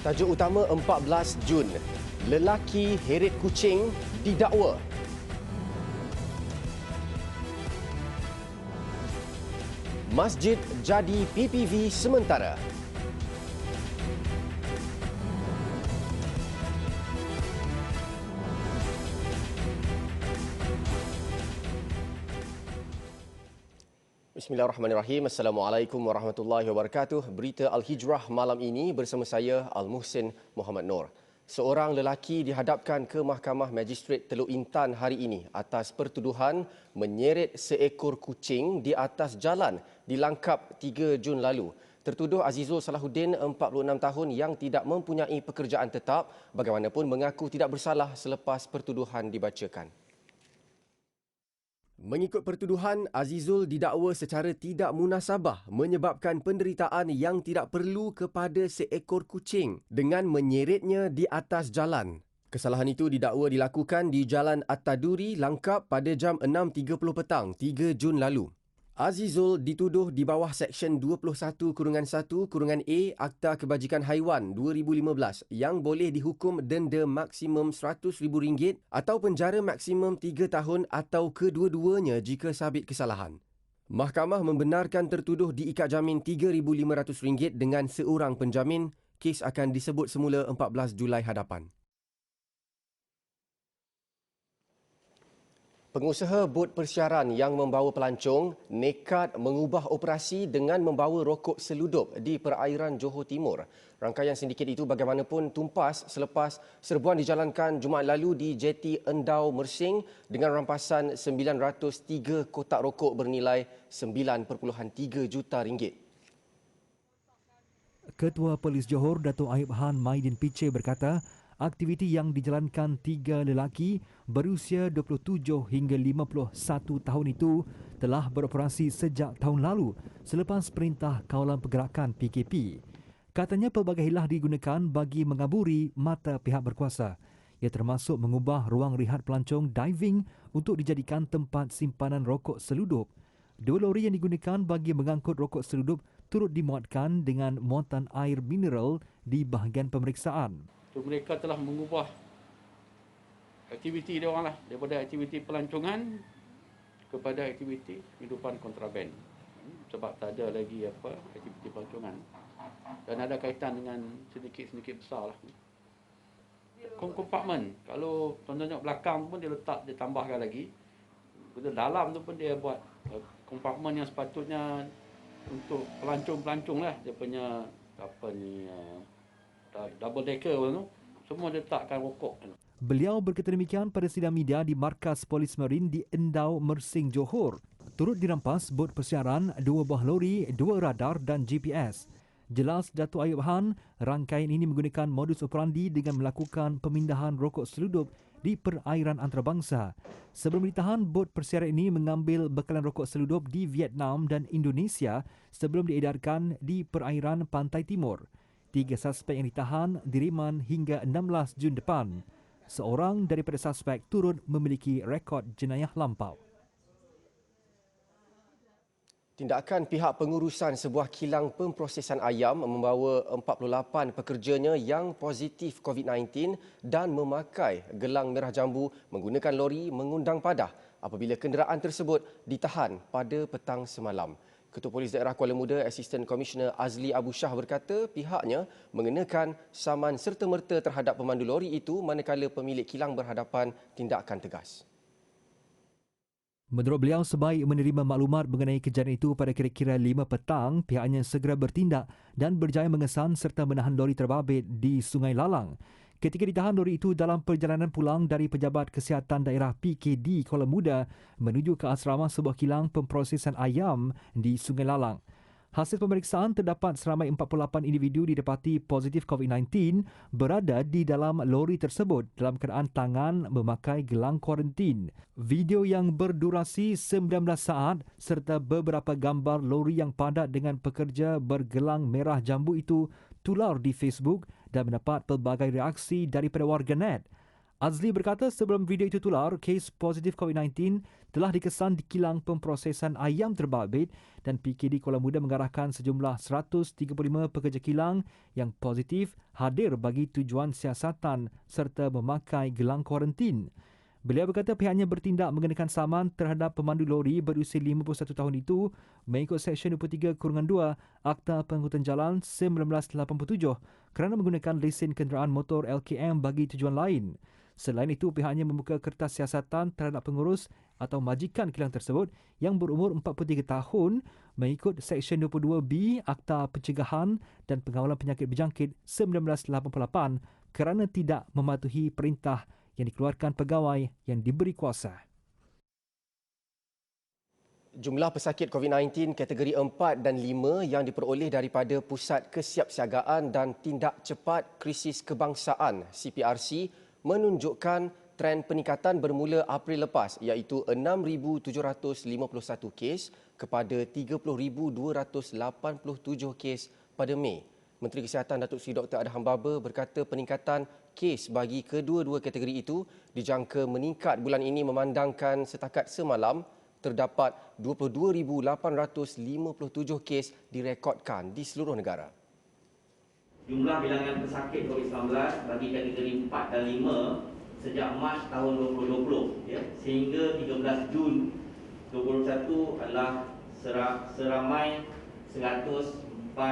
Tajuk utama 14 Jun. Lelaki heret kucing didakwa. Masjid jadi PPV sementara. Bismillahirrahmanirrahim. Assalamualaikum warahmatullahi wabarakatuh. Berita Al-Hijrah malam ini bersama saya Al-Muhsin Muhammad Noor. Seorang lelaki dihadapkan ke Mahkamah Magistrate Teluk Intan hari ini atas pertuduhan menyeret seekor kucing di atas jalan di Langkap 3 Jun lalu. Tertuduh Azizul Salahuddin, 46 tahun yang tidak mempunyai pekerjaan tetap, bagaimanapun mengaku tidak bersalah selepas pertuduhan dibacakan. Mengikut pertuduhan, Azizul didakwa secara tidak munasabah menyebabkan penderitaan yang tidak perlu kepada seekor kucing dengan menyeretnya di atas jalan. Kesalahan itu didakwa dilakukan di Jalan At-Taduri, Langkap pada jam 6.30 petang 3 Jun lalu. Azizul dituduh di bawah Seksyen 21-1-A Akta Kebajikan Haiwan 2015 yang boleh dihukum denda maksimum RM100,000 atau penjara maksimum 3 tahun atau kedua-duanya jika sabit kesalahan. Mahkamah membenarkan tertuduh diikat jamin RM3,500 dengan seorang penjamin. Kes akan disebut semula 14 Julai hadapan. Pengusaha bot persiaran yang membawa pelancong nekat mengubah operasi dengan membawa rokok seludup di perairan Johor Timur. Rangkaian sindiket itu bagaimanapun tumpas selepas serbuan dijalankan Jumaat lalu di Jeti Endau Mersing dengan rampasan 903 kotak rokok bernilai RM9.3 juta. Ketua Polis Johor Dato' Ayub Han Maidin Piche berkata, aktiviti yang dijalankan 3 lelaki berusia 27 hingga 51 tahun itu telah beroperasi sejak tahun lalu selepas Perintah Kawalan Pergerakan PKP. Katanya pelbagai hilah digunakan bagi mengaburi mata pihak berkuasa. Ia termasuk mengubah ruang rehat pelancong diving untuk dijadikan tempat simpanan rokok seludup. 2 lori yang digunakan bagi mengangkut rokok seludup turut dimuatkan dengan muatan air mineral di bahagian pemeriksaan. Mereka telah mengubah aktiviti dia orang lah daripada aktiviti pelancongan kepada aktiviti kehidupan kontraben, sebab tak ada lagi aktiviti pelancongan dan ada kaitan dengan sedikit besar lah. Kompartmen, kalau contohnya belakang pun dia letak, dia tambahkan lagi. Dalam tu pun dia buat kompartmen yang sepatutnya untuk pelancong lah, dia punya double decker tu, semua letakkan rokok. Beliau berkata demikian pada sidang media di Markas Polis Marin di Endau Mersing, Johor. Turut dirampas bot persiaran, 2 buah lori, 2 radar dan GPS. Jelas Dato' Ayub Han, rangkaian ini menggunakan modus operandi dengan melakukan pemindahan rokok seludup di perairan antarabangsa. Sebelum ditahan, bot persiaran ini mengambil bekalan rokok seludup di Vietnam dan Indonesia sebelum diedarkan di perairan Pantai Timur. 3 suspek yang ditahan diriman hingga 16 Jun depan. Seorang daripada suspek turut memiliki rekod jenayah lampau. Tindakan pihak pengurusan sebuah kilang pemprosesan ayam membawa 48 pekerjanya yang positif COVID-19 dan memakai gelang merah jambu menggunakan lori mengundang padah apabila kenderaan tersebut ditahan pada petang semalam. Ketua Polis Daerah Kuala Muda, Asisten Komisioner Azli Abu Shah berkata pihaknya mengenakan saman serta-merta terhadap pemandu lori itu manakala pemilik kilang berhadapan tindakan tegas. Menurut beliau, sebaik menerima maklumat mengenai kejadian itu pada kira-kira 5 petang, pihaknya segera bertindak dan berjaya mengesan serta menahan lori terbabit di Sungai Lalang. Ketika ditahan, lori itu dalam perjalanan pulang dari Pejabat Kesihatan Daerah PKD Kuala Muda menuju ke asrama sebuah kilang pemprosesan ayam di Sungai Lalang. Hasil pemeriksaan terdapat seramai 48 individu didapati positif COVID-19 berada di dalam lori tersebut dalam keadaan tangan memakai gelang kuarantin. Video yang berdurasi 19 saat serta beberapa gambar lori yang padat dengan pekerja bergelang merah jambu itu tular di Facebook dan mendapat pelbagai reaksi daripada warganet. Azli berkata sebelum video itu tular, kes positif COVID-19 telah dikesan di kilang pemprosesan ayam terbabit dan PKD Kuala Muda mengarahkan sejumlah 135 pekerja kilang yang positif hadir bagi tujuan siasatan serta memakai gelang kuarantin. Beliau berkata pihaknya bertindak mengenakan saman terhadap pemandu lori berusia 51 tahun itu mengikut Seksyen 23-2 Akta Pengangkutan Jalan 1987 kerana menggunakan lesen kenderaan motor LKM bagi tujuan lain. Selain itu, pihaknya membuka kertas siasatan terhadap pengurus atau majikan kilang tersebut yang berumur 43 tahun mengikut Seksyen 22B Akta Pencegahan dan Pengawalan Penyakit Berjangkit 1988 kerana tidak mematuhi perintah yang dikeluarkan pegawai yang diberi kuasa. Jumlah pesakit COVID-19 kategori 4 dan 5 yang diperoleh daripada Pusat Kesiapsiagaan dan Tindak Cepat Krisis Kebangsaan (CPRC) menunjukkan trend peningkatan bermula April lepas iaitu 6,751 kes kepada 30,287 kes pada Mei. Menteri Kesihatan Datuk Seri Dr. Adham Baba berkata peningkatan kes bagi kedua-dua kategori itu dijangka meningkat bulan ini memandangkan setakat semalam terdapat 22,857 kes direkodkan di seluruh negara. Jumlah bilangan pesakit COVID-19 bagi kategori 4 dan 5 sejak Mac tahun 2020 sehingga 13 Jun 2021 adalah seramai 104,122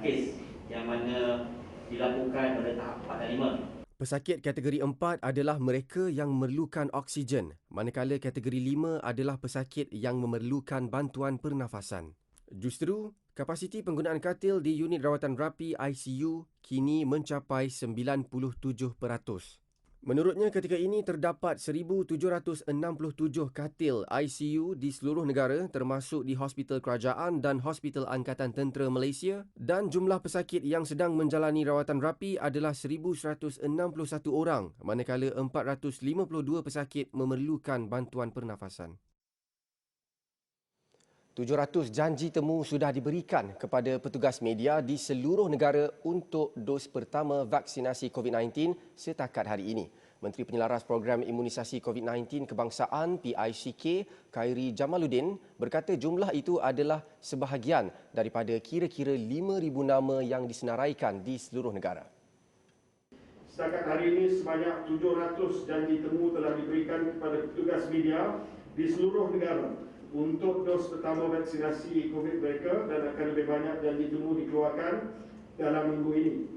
kes yang mana dilakukan pada tahap 4 dan 5. Pesakit kategori 4 adalah mereka yang memerlukan oksigen, manakala kategori 5 adalah pesakit yang memerlukan bantuan pernafasan. Justru, kapasiti penggunaan katil di unit rawatan rapi ICU kini mencapai 97%. Menurutnya, ketika ini terdapat 1,767 katil ICU di seluruh negara termasuk di Hospital Kerajaan dan Hospital Angkatan Tentera Malaysia dan jumlah pesakit yang sedang menjalani rawatan rapi adalah 1,161 orang manakala 452 pesakit memerlukan bantuan pernafasan. 700 janji temu sudah diberikan kepada petugas media di seluruh negara untuk dos pertama vaksinasi COVID-19 setakat hari ini. Menteri Penyelaras Program Imunisasi COVID-19 Kebangsaan PICK, Khairi Jamaluddin berkata jumlah itu adalah sebahagian daripada kira-kira 5,000 nama yang disenaraikan di seluruh negara. Setakat hari ini sebanyak 700 janji temu telah diberikan kepada petugas media di seluruh negara untuk dos pertama vaksinasi COVID mereka dan akan lebih banyak janji temu dikeluarkan dalam minggu ini.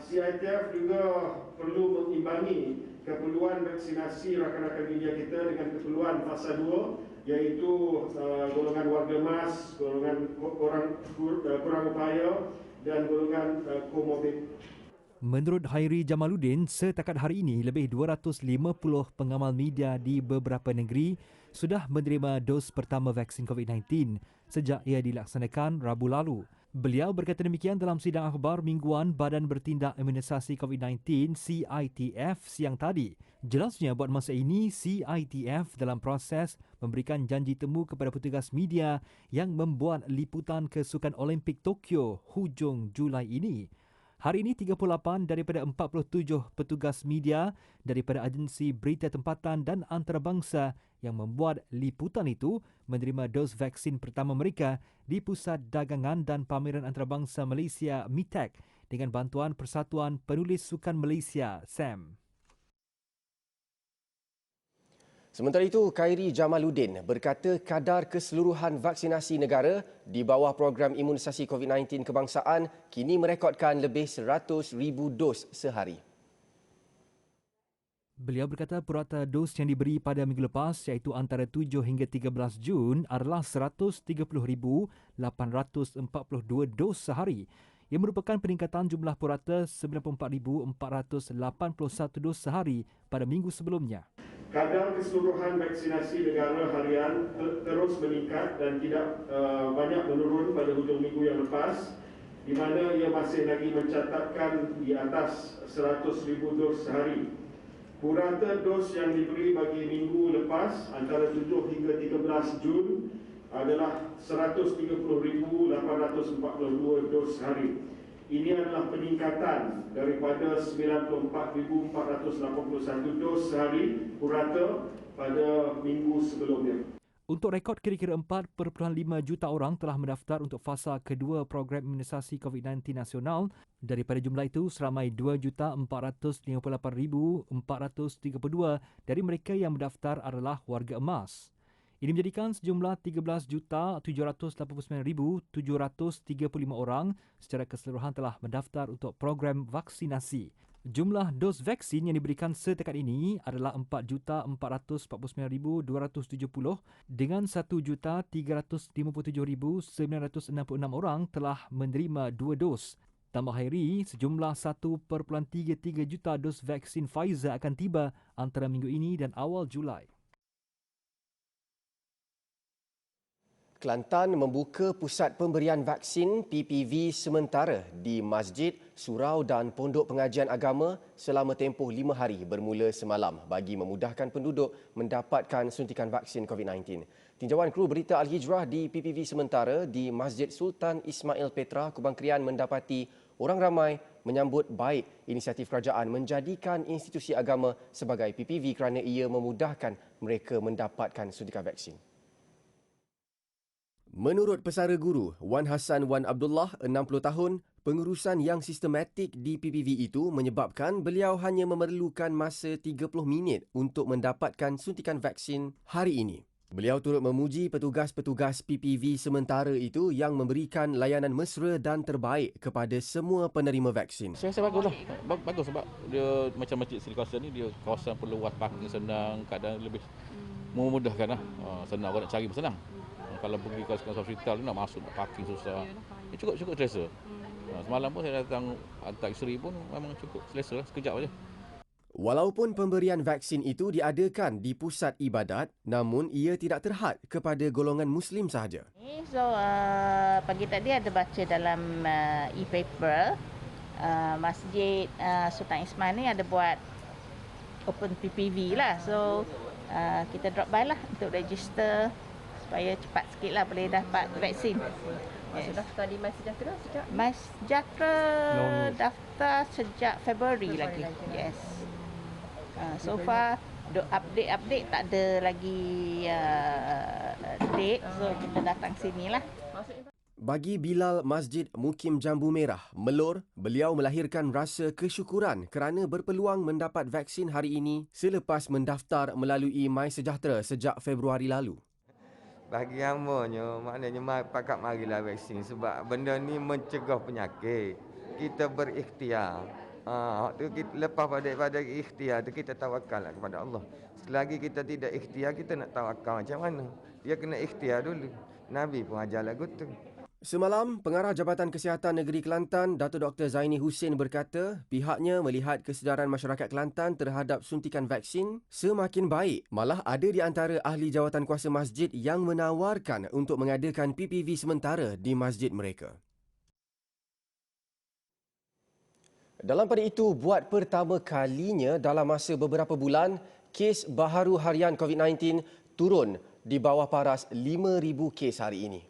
CITF juga perlu mengimbangi keperluan vaksinasi rakan-rakan media kita dengan keperluan fasa 2 iaitu golongan warga emas, golongan kurang upaya dan golongan komorbid. Menurut Khairi Jamaluddin, setakat hari ini lebih 250 pengamal media di beberapa negeri sudah menerima dos pertama vaksin COVID-19 sejak ia dilaksanakan Rabu lalu. Beliau berkata demikian dalam sidang akhbar mingguan Badan Bertindak Imunisasi COVID-19 CITF siang tadi. Jelasnya buat masa ini CITF dalam proses memberikan janji temu kepada petugas media yang membuat liputan ke Sukan Olimpik Tokyo hujung Julai ini. Hari ini 38 daripada 47 petugas media daripada agensi berita tempatan dan antarabangsa yang membuat liputan itu menerima dos vaksin pertama mereka di Pusat Dagangan dan Pameran Antarabangsa Malaysia MITEC dengan bantuan Persatuan Penulis Sukan Malaysia SAM. Sementara itu, Khairi Jamaluddin berkata kadar keseluruhan vaksinasi negara di bawah program imunisasi COVID-19 kebangsaan kini merekodkan lebih 100,000 dos sehari. Beliau berkata purata dos yang diberi pada minggu lepas iaitu antara 7 hingga 13 Jun adalah 130,842 dos sehari. Ia merupakan peningkatan jumlah purata 94,481 dos sehari pada minggu sebelumnya. Kadar keseluruhan vaksinasi negara harian terus meningkat dan tidak banyak menurun pada hujung minggu yang lepas, di mana ia masih lagi mencatatkan di atas 100,000 dos sehari. Purata dos yang diberi bagi minggu lepas antara 7 hingga 13 Jun adalah 130,842 dos sehari. Ini adalah peningkatan daripada 94,481 dos sehari purata pada minggu sebelumnya. Untuk rekod, kira-kira 4.5 juta orang telah mendaftar untuk fasa kedua program imunisasi COVID-19 nasional. Daripada jumlah itu, seramai 2,458,432 dari mereka yang mendaftar adalah warga emas. Ini menjadikan sejumlah 13,789,735 orang secara keseluruhan telah mendaftar untuk program vaksinasi. Jumlah dos vaksin yang diberikan setakat ini adalah 4,449,270 dengan 1,357,966 orang telah menerima 2 dos. Tambah hari, sejumlah 1.33 juta dos vaksin Pfizer akan tiba antara minggu ini dan awal Julai. Kelantan membuka pusat pemberian vaksin PPV sementara di masjid, surau dan pondok pengajian agama selama tempoh 5 hari bermula semalam bagi memudahkan penduduk mendapatkan suntikan vaksin COVID-19. Tinjauan kru berita Al-Hijrah di PPV sementara di Masjid Sultan Ismail Petra, Kubang Krian mendapati orang ramai menyambut baik inisiatif kerajaan menjadikan institusi agama sebagai PPV kerana ia memudahkan mereka mendapatkan suntikan vaksin. Menurut pesara guru Wan Hassan Wan Abdullah, 60 tahun, pengurusan yang sistematik di PPV itu menyebabkan beliau hanya memerlukan masa 30 minit untuk mendapatkan suntikan vaksin hari ini. Beliau turut memuji petugas-petugas PPV sementara itu yang memberikan layanan mesra dan terbaik kepada semua penerima vaksin. Saya rasa baguslah. Bagus sebab dia macam masjid sini kawasan ni, dia kawasan perlu luas parking senang, keadaan lebih memudahkan lah. Senang orang nak cari pun senang. Kalau pergi ke hospital nak masuk, nak parking susah. Cukup selesa. Semalam pun saya datang hantar isteri pun memang cukup selesa lah, sekejap aja. Walaupun pemberian vaksin itu diadakan di pusat ibadat, namun ia tidak terhad kepada golongan Muslim sahaja. So, pagi tadi ada baca dalam e-paper, Masjid Sultan Ismail ni ada buat open PPV lah. So, kita drop by lah untuk register supaya cepat sikit lah boleh dapat vaksin. Yes. Daftar di Mas Sejahtera sejak? Mas Sejahtera daftar sejak Februari lagi. Yes. So far update tak ada lagi date, so kita datang sini lah. Bagi Bilal Masjid Mukim Jambu Merah, Melor, beliau melahirkan rasa kesyukuran kerana berpeluang mendapat vaksin hari ini selepas mendaftar melalui My Sejahtera sejak Februari lalu. Bagi amanya, maknanya pakat marilah vaksin sebab benda ni mencegah penyakit. Kita berikhtiar. Lepas pada ikhtiar tu kita tawakallah kepada Allah. Selagi kita tidak ikhtiar, kita nak tawakal macam mana? Dia kena ikhtiar dulu. Nabi pun ajar lagu tu. Semalam, Pengarah Jabatan Kesihatan Negeri Kelantan, Dato' Dr. Zaini Hussein berkata pihaknya melihat kesedaran masyarakat Kelantan terhadap suntikan vaksin semakin baik. Malah ada di antara ahli jawatan kuasa masjid yang menawarkan untuk mengadakan PPV sementara di masjid mereka. Dalam pada itu, buat pertama kalinya dalam masa beberapa bulan, kes baharu harian COVID-19 turun di bawah paras 5,000 kes hari ini.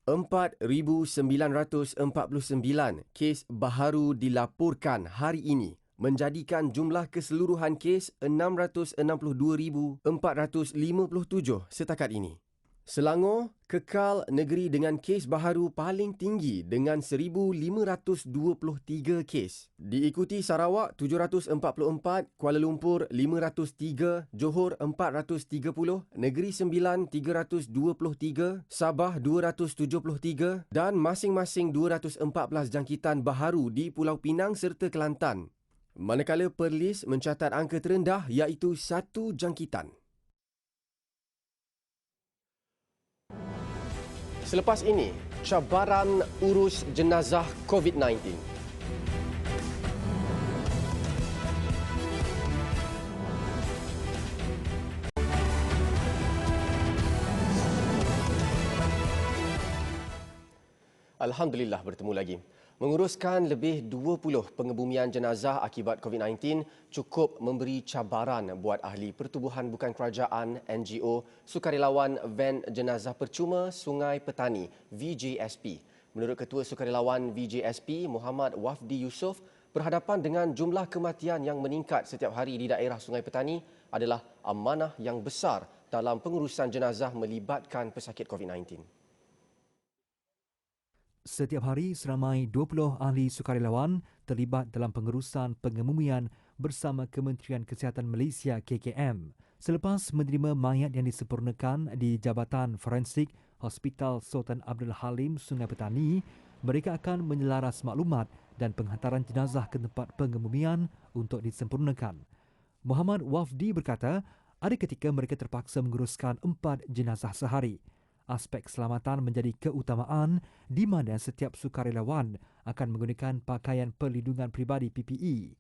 4,949 kes baharu dilaporkan hari ini, menjadikan jumlah keseluruhan kes 662,457 setakat ini. Selangor kekal negeri dengan kes baharu paling tinggi dengan 1,523 kes. Diikuti Sarawak 744, Kuala Lumpur 503, Johor 430, Negeri Sembilan 323, Sabah 273 dan masing-masing 214 jangkitan baharu di Pulau Pinang serta Kelantan. Manakala Perlis mencatat angka terendah iaitu 1 jangkitan. Selepas ini, cabaran urus jenazah COVID-19. Alhamdulillah bertemu lagi. Menguruskan lebih 20 pengebumian jenazah akibat COVID-19 cukup memberi cabaran buat ahli pertubuhan bukan kerajaan NGO Sukarelawan Van Jenazah Percuma Sungai Petani VJSP. Menurut Ketua Sukarelawan VJSP, Muhammad Wafdi Yusof, berhadapan dengan jumlah kematian yang meningkat setiap hari di daerah Sungai Petani adalah amanah yang besar dalam pengurusan jenazah melibatkan pesakit COVID-19. Setiap hari, seramai 20 ahli sukarelawan terlibat dalam pengurusan pengemumian bersama Kementerian Kesihatan Malaysia KKM. Selepas menerima mayat yang disempurnakan di Jabatan Forensik Hospital Sultan Abdul Halim Sungai Petani, mereka akan menyelaras maklumat dan penghantaran jenazah ke tempat pengemumian untuk disempurnakan. Muhammad Wafdi berkata, ada ketika mereka terpaksa menguruskan 4 jenazah sehari. Aspek keselamatan menjadi keutamaan di mana setiap sukarelawan akan menggunakan pakaian perlindungan peribadi PPE.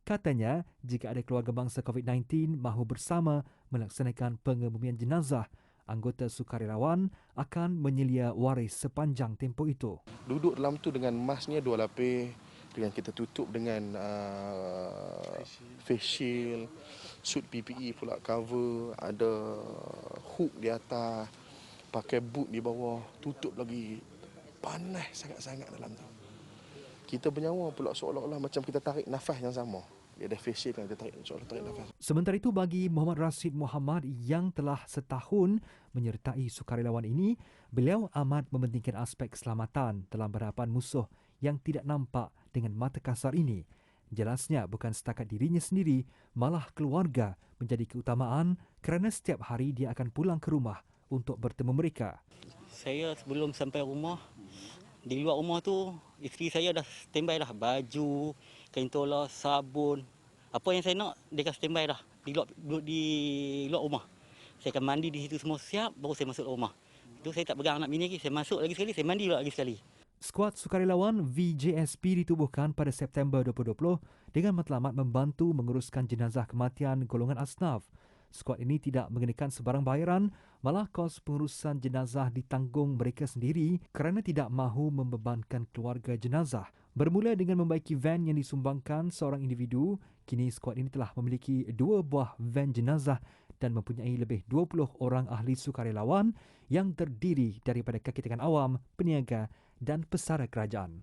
Katanya, jika ada keluarga bangsa COVID-19 mahu bersama melaksanakan pengemumian jenazah, anggota sukarelawan akan menyelia waris sepanjang tempoh itu. Duduk dalam tu dengan masknya 2 lapis, dengan kita tutup dengan face shield, suit PPE pula cover, ada hook di atas, pakai boot di bawah, tutup lagi. Panas sangat-sangat dalam tu. Kita bernyawa pula seolah-olah macam kita tarik nafas yang sama. Dia ada face shield yang kita tarik nafas. Sementara itu, bagi Muhammad Rashid Muhammad yang telah setahun menyertai sukarelawan ini, beliau amat mementingkan aspek keselamatan dalam berhadapan musuh yang tidak nampak dengan mata kasar ini. Jelasnya bukan setakat dirinya sendiri, malah keluarga menjadi keutamaan kerana setiap hari dia akan pulang ke rumah untuk bertemu mereka. Saya sebelum sampai rumah, di luar rumah tu, isteri saya dah standby dah. Baju, kain tola, sabun. Apa yang saya nak, dia akan standby dah di luar rumah. Saya akan mandi di situ semua siap, baru saya masuk rumah. Itu saya tak pegang anak bini lagi. Saya masuk lagi sekali, saya mandi lagi sekali. Skuad sukarelawan VJSP ditubuhkan pada September 2020 dengan matlamat membantu menguruskan jenazah kematian golongan asnaf. Skuad ini tidak mengenakan sebarang bayaran, malah kos pengurusan jenazah ditanggung mereka sendiri kerana tidak mahu membebankan keluarga jenazah. Bermula dengan membaiki van yang disumbangkan seorang individu, kini skuad ini telah memiliki 2 buah van jenazah dan mempunyai lebih 20 orang ahli sukarelawan yang terdiri daripada kaki tangan awam, peniaga dan pesara kerajaan.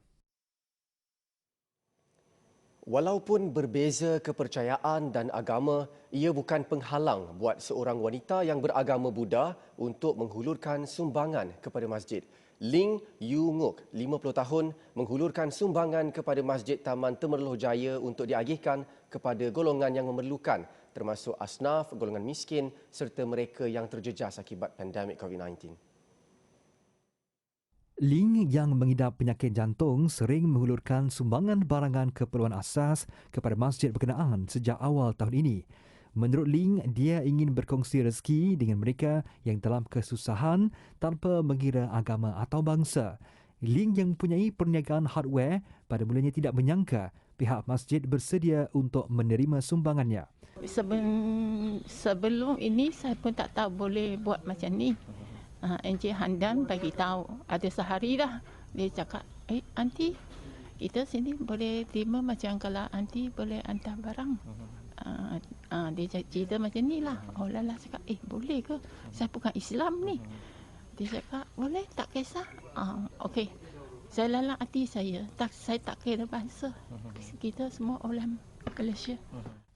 Walaupun berbeza kepercayaan dan agama, ia bukan penghalang buat seorang wanita yang beragama Buddha untuk menghulurkan sumbangan kepada masjid. Ling Yu Nguk, 50 tahun, menghulurkan sumbangan kepada Masjid Taman Temerloh Jaya untuk diagihkan kepada golongan yang memerlukan, termasuk asnaf, golongan miskin serta mereka yang terjejas akibat pandemik COVID-19. Ling yang mengidap penyakit jantung sering menghulurkan sumbangan barangan keperluan asas kepada masjid berkenaan sejak awal tahun ini. Menurut Ling, dia ingin berkongsi rezeki dengan mereka yang dalam kesusahan tanpa mengira agama atau bangsa. Ling yang mempunyai perniagaan hardware pada mulanya tidak menyangka pihak masjid bersedia untuk menerima sumbangannya. Sebelum ini saya pun tak tahu boleh buat macam ni. Encik Handan bagi tahu ada sehari dah dia cakap, aunty kita sini boleh terima macam kalau aunty boleh hantar barang. Dia cerita macam ni lah. Oh lala cakap, boleh ke? Saya bukan Islam ni. Dia cakap, boleh tak kisah. Okey. Saya lala hati saya tak kira bangsa. Kita semua orang Malaysia.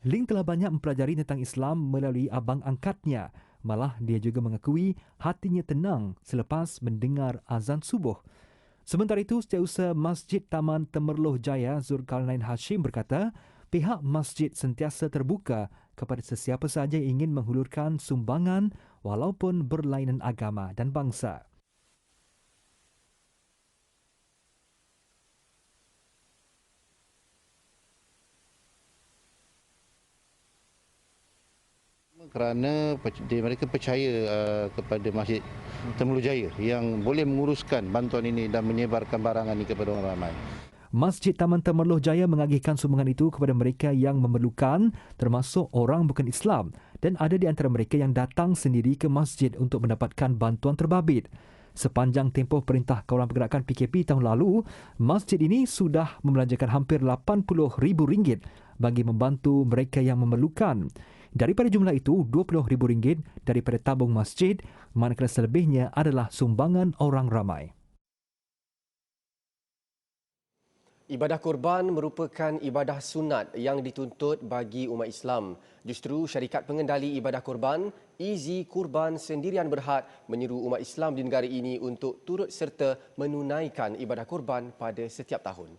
Ling telah banyak mempelajari tentang Islam melalui abang angkatnya. Malah dia juga mengakui hatinya tenang selepas mendengar azan subuh. Sementara itu, Setiausaha Masjid Taman Temerloh Jaya Zulkarnain Hashim berkata, pihak masjid sentiasa terbuka kepada sesiapa sahaja yang ingin menghulurkan sumbangan walaupun berlainan agama dan bangsa. Kerana mereka percaya kepada Masjid Temerloh Jaya yang boleh menguruskan bantuan ini dan menyebarkan barangan ini kepada orang ramai. Masjid Taman Temerloh Jaya mengagihkan sumbangan itu kepada mereka yang memerlukan, termasuk orang bukan Islam, dan ada di antara mereka yang datang sendiri ke masjid untuk mendapatkan bantuan terbabit. Sepanjang tempoh Perintah Kawalan Pergerakan PKP tahun lalu, masjid ini sudah membelanjakan hampir RM80,000 bagi membantu mereka yang memerlukan. Daripada jumlah itu, RM20,000 daripada tabung masjid, manakala selebihnya adalah sumbangan orang ramai. Ibadah kurban merupakan ibadah sunat yang dituntut bagi umat Islam. Justru syarikat pengendali ibadah kurban, Easy Kurban Sendirian Berhad menyeru umat Islam di negara ini untuk turut serta menunaikan ibadah kurban pada setiap tahun.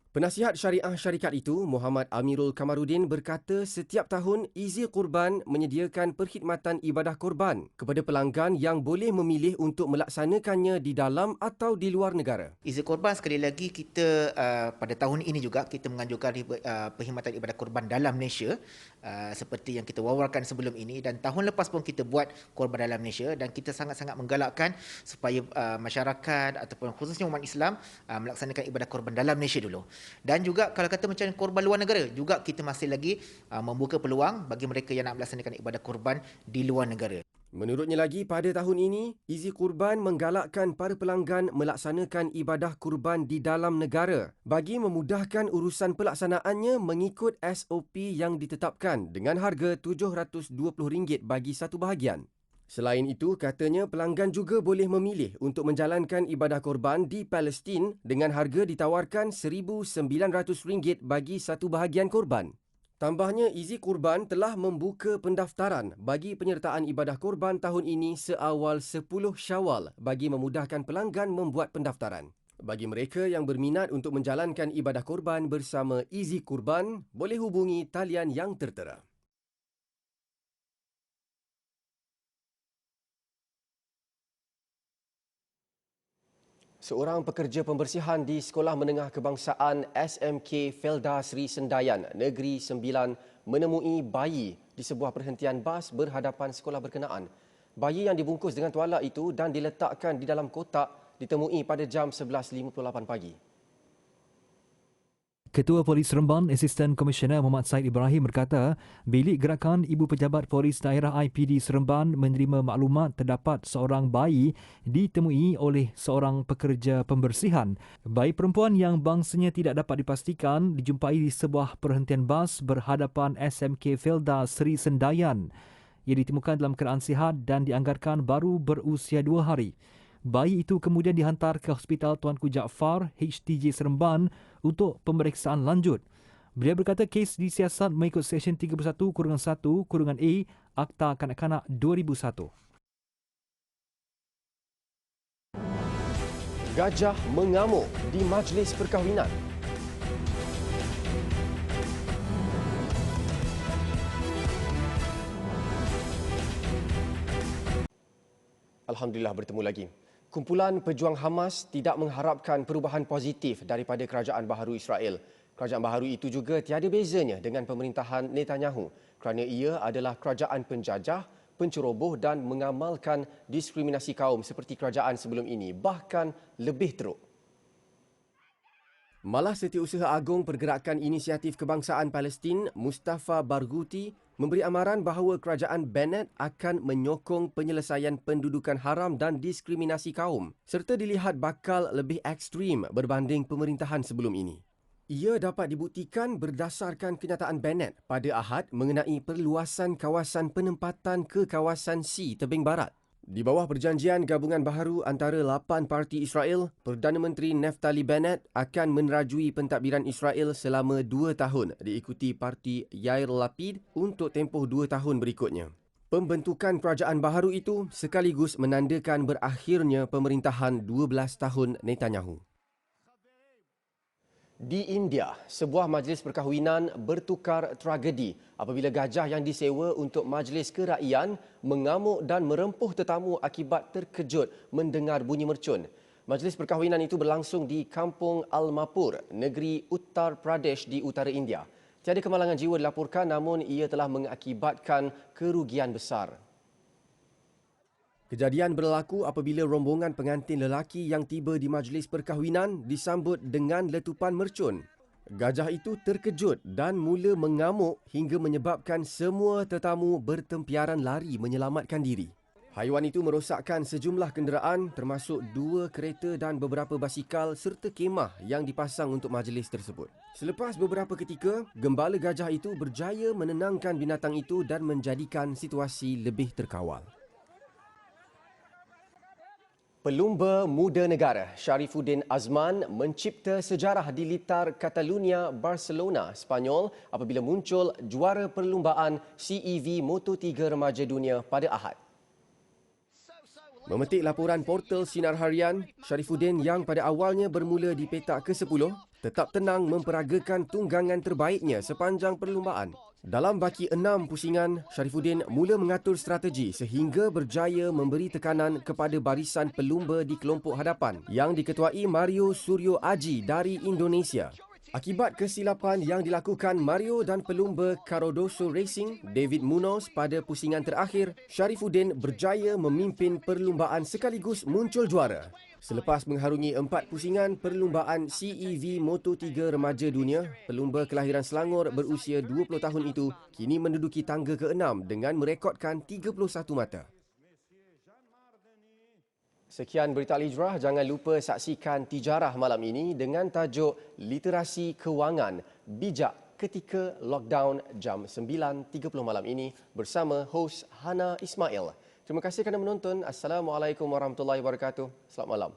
Penasihat syariah syarikat itu, Muhammad Amirul Kamarudin berkata setiap tahun Easy Kurban menyediakan perkhidmatan ibadah kurban kepada pelanggan yang boleh memilih untuk melaksanakannya di dalam atau di luar negara. Easy Kurban sekali lagi kita pada tahun ini juga kita menganjurkan perkhidmatan ibadah kurban dalam Malaysia seperti yang kita wawarkan sebelum ini, dan tahun lepas pun kita buat kurban dalam Malaysia, dan kita sangat-sangat menggalakkan supaya masyarakat ataupun khususnya umat Islam melaksanakan ibadah kurban dalam Malaysia dulu. Dan juga kalau kata macam korban luar negara, juga kita masih lagi membuka peluang bagi mereka yang nak melaksanakan ibadah kurban di luar negara. Menurutnya lagi, pada tahun ini, Easy Kurban menggalakkan para pelanggan melaksanakan ibadah kurban di dalam negara bagi memudahkan urusan pelaksanaannya mengikut SOP yang ditetapkan dengan harga RM720 bagi satu bahagian. Selain itu, katanya pelanggan juga boleh memilih untuk menjalankan ibadah korban di Palestin dengan harga ditawarkan RM1,900 bagi satu bahagian korban. Tambahnya, Easy Kurban telah membuka pendaftaran bagi penyertaan ibadah korban tahun ini seawal 10 Syawal bagi memudahkan pelanggan membuat pendaftaran. Bagi mereka yang berminat untuk menjalankan ibadah korban bersama Easy Kurban, boleh hubungi talian yang tertera. Seorang pekerja pembersihan di Sekolah Menengah Kebangsaan SMK Felda Sri Sendayan, Negeri Sembilan menemui bayi di sebuah perhentian bas berhadapan sekolah berkenaan. Bayi yang dibungkus dengan tualak itu dan diletakkan di dalam kotak ditemui pada jam 11.58 pagi. Ketua Polis Seremban, Asisten Komisioner Muhammad Said Ibrahim berkata, Bilik Gerakan Ibu Pejabat Polis Daerah IPD Seremban menerima maklumat terdapat seorang bayi ditemui oleh seorang pekerja pembersihan. Bayi perempuan yang bangsanya tidak dapat dipastikan dijumpai di sebuah perhentian bas berhadapan SMK Felda Sri Sendayan. Ia ditemukan dalam keadaan sihat dan dianggarkan baru berusia 2 hari. Bayi itu kemudian dihantar ke Hospital Tuanku Jaafar HTJ Seremban untuk pemeriksaan lanjut. Beliau berkata kes disiasat mengikut Seksyen 31-1-A Akta Kanak-Kanak 2001. Gajah mengamuk di majlis perkahwinan. Alhamdulillah bertemu lagi. Kumpulan pejuang Hamas tidak mengharapkan perubahan positif daripada kerajaan baharu Israel. Kerajaan baharu itu juga tiada bezanya dengan pemerintahan Netanyahu kerana ia adalah kerajaan penjajah, penceroboh dan mengamalkan diskriminasi kaum seperti kerajaan sebelum ini, bahkan lebih teruk. Malah Setiausaha Agung Pergerakan Inisiatif Kebangsaan Palestin, Mustafa Barghouti, memberi amaran bahawa kerajaan Bennett akan menyokong penyelesaian pendudukan haram dan diskriminasi kaum serta dilihat bakal lebih ekstrim berbanding pemerintahan sebelum ini. Ia dapat dibuktikan berdasarkan kenyataan Bennett pada Ahad mengenai perluasan kawasan penempatan ke kawasan C tebing barat. Di bawah perjanjian gabungan baharu antara 8 parti Israel, Perdana Menteri Naftali Bennett akan menerajui pentadbiran Israel selama 2 tahun diikuti parti Yair Lapid untuk tempoh 2 tahun berikutnya. Pembentukan kerajaan baharu itu sekaligus menandakan berakhirnya pemerintahan 12 tahun Netanyahu. Di India, sebuah majlis perkahwinan bertukar tragedi apabila gajah yang disewa untuk majlis keraiyaan mengamuk dan merempuh tetamu akibat terkejut mendengar bunyi mercun. Majlis perkahwinan itu berlangsung di Kampung Almapur, negeri Uttar Pradesh di utara India. Tiada kemalangan jiwa dilaporkan namun ia telah mengakibatkan kerugian besar. Kejadian berlaku apabila rombongan pengantin lelaki yang tiba di majlis perkahwinan disambut dengan letupan mercun. Gajah itu terkejut dan mula mengamuk hingga menyebabkan semua tetamu bertempiaran lari menyelamatkan diri. Haiwan itu merosakkan sejumlah kenderaan termasuk 2 kereta dan beberapa basikal serta kemah yang dipasang untuk majlis tersebut. Selepas beberapa ketika, gembala gajah itu berjaya menenangkan binatang itu dan menjadikan situasi lebih terkawal. Pelumba muda negara Sharifuddin Azman mencipta sejarah di litar Catalunya, Barcelona, Spanyol apabila muncul juara perlumbaan CEV Moto3 Remaja Dunia pada Ahad. Memetik laporan portal Sinar Harian, Sharifuddin yang pada awalnya bermula di petak ke-10 tetap tenang memperagakan tunggangan terbaiknya sepanjang perlumbaan. Dalam baki 6 pusingan, Sharifuddin mula mengatur strategi sehingga berjaya memberi tekanan kepada barisan pelumba di kelompok hadapan yang diketuai Mario Suryo Aji dari Indonesia. Akibat kesilapan yang dilakukan Mario dan pelumba Cardoso Racing, David Munoz pada pusingan terakhir, Sharifuddin berjaya memimpin perlumbaan sekaligus muncul juara. Selepas mengharungi 4 pusingan perlumbaan CEV Moto3 Remaja Dunia, pelumba kelahiran Selangor berusia 20 tahun itu kini menduduki tangga ke-6 dengan merekodkan 31 mata. Sekian berita Al-Hijrah. Jangan lupa saksikan Tijarah malam ini dengan tajuk Literasi Kewangan Bijak Ketika Lockdown jam 9.30 malam ini bersama hos Hana Ismail. Terima kasih kerana menonton. Assalamualaikum warahmatullahi wabarakatuh. Selamat malam.